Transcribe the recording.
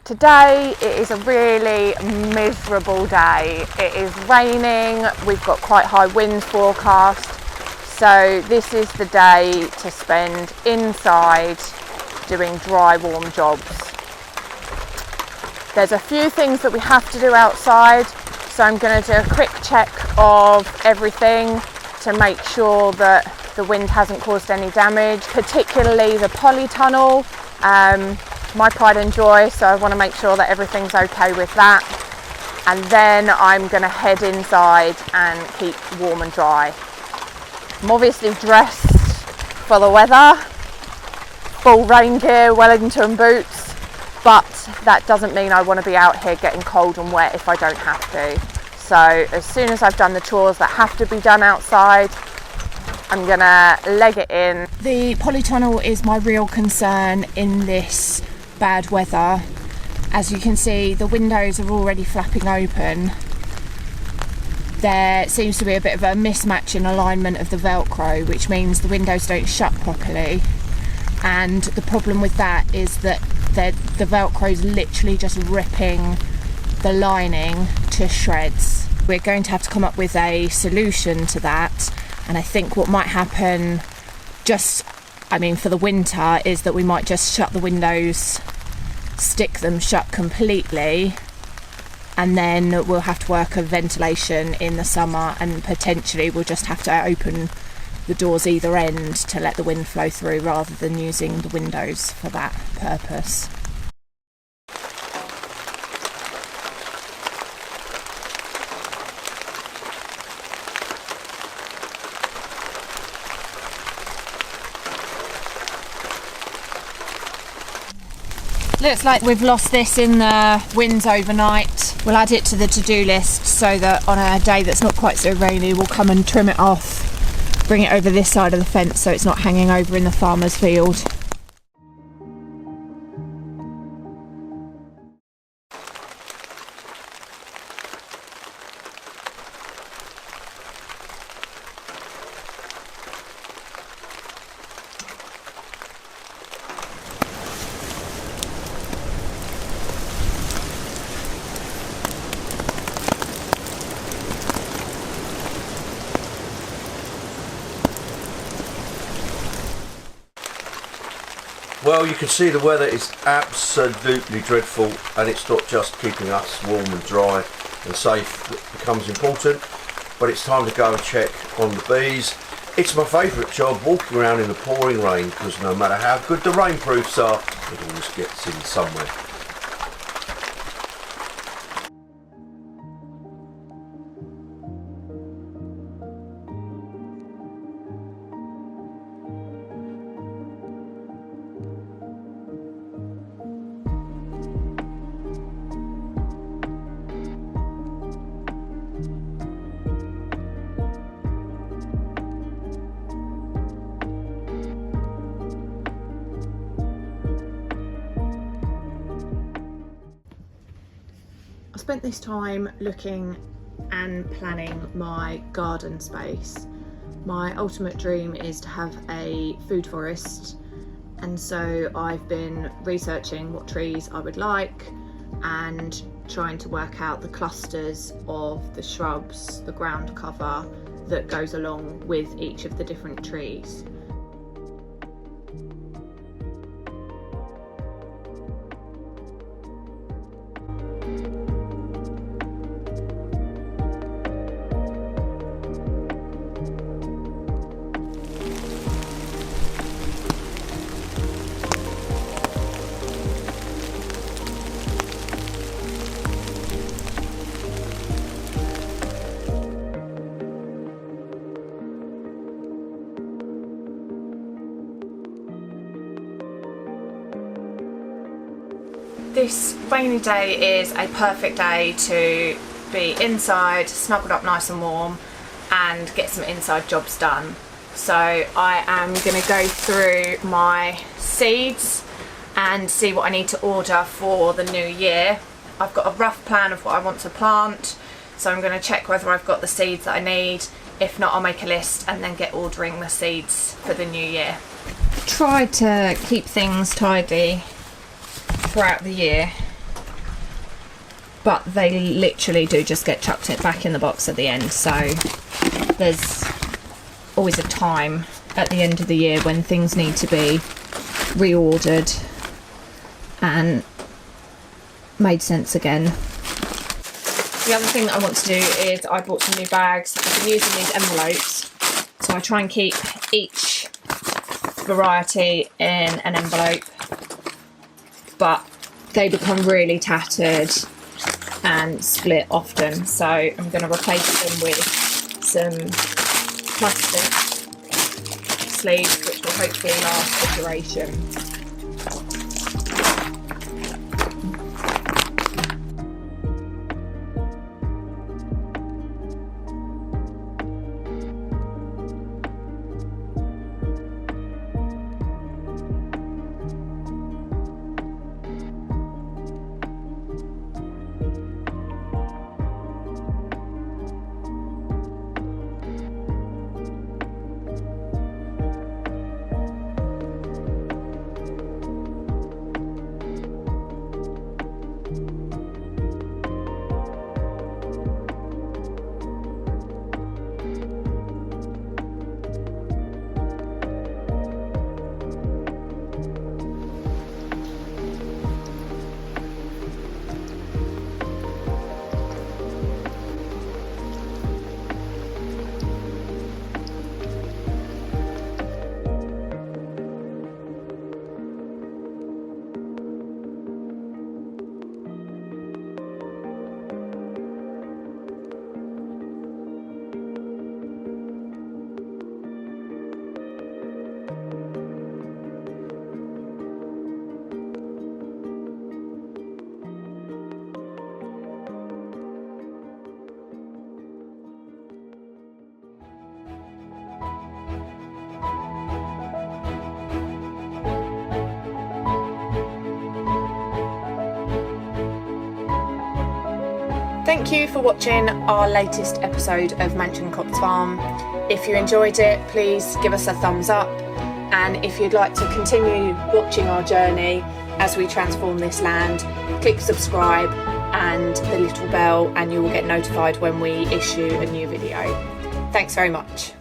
Today it is a really miserable day. It is raining, we've got quite high winds forecast, so this is the day to spend inside doing dry warm jobs. There's a few things that we have to do outside, so I'm going to do a quick check of everything to make sure that the wind hasn't caused any damage, particularly the polytunnel. My pride and joy, so I want to make sure that everything's okay with that, and then I'm going to head inside and keep warm and dry. I'm obviously dressed for the weather, full rain gear, Wellington boots, but that doesn't mean I want to be out here getting cold and wet if I don't have to. So as soon as I've done the chores that have to be done outside, I'm going to leg it in. The polytunnel is my real concern in this bad weather. As you can see, the windows are already flapping open. There seems to be a bit of a mismatch in alignment of the Velcro, which means the windows don't shut properly, and the problem with that is that the Velcro is literally just ripping the lining to shreds. We're going to have to come up with a solution to that, and I think what might happen for the winter is that we might just shut the windows, stick them shut completely, and then we'll have to work on ventilation in the summer, and potentially we'll just have to open the doors either end to let the wind flow through rather than using the windows for that purpose. Looks like we've lost this in the winds overnight. We'll add it to the to-do list so that on a day that's not quite so rainy, we'll come and trim it off, bring it over this side of the fence so it's not hanging over in the farmer's field. Well, you can see the weather is absolutely dreadful, and it's not just keeping us warm and dry and safe that becomes important, but it's time to go and check on the bees. It's my favourite job, walking around in the pouring rain, because no matter how good the rainproofs are, it always gets in somewhere. I spent this time looking and planning my garden space. My ultimate dream is to have a food forest, and so I've been researching what trees I would like and trying to work out the clusters of the shrubs, the ground cover that goes along with each of the different trees. This rainy day is a perfect day to be inside, snuggled up nice and warm, and get some inside jobs done. So I am going to go through my seeds and see what I need to order for the new year. I've got a rough plan of what I want to plant, so I'm going to check whether I've got the seeds that I need. If not, I'll make a list and then get ordering the seeds for the new year. Try to keep things tidy throughout the year. but they literally do just get chucked it back in the box at the end. So there's always a time at the end of the year when things need to be reordered and made sense again. The other thing that I want to do is I bought some new bags. I've been using these envelopes, so I try and keep each variety in an envelope, but they become really tattered and split often, so I'm going to replace them with some plastic sleeves which will hopefully last the duration. Thank you for watching our latest episode of Mansion Copse Farm. If you enjoyed it, please give us a thumbs up, and if you'd like to continue watching our journey as we transform this land, click subscribe and the little bell and you will get notified when we issue a new video. Thanks very much.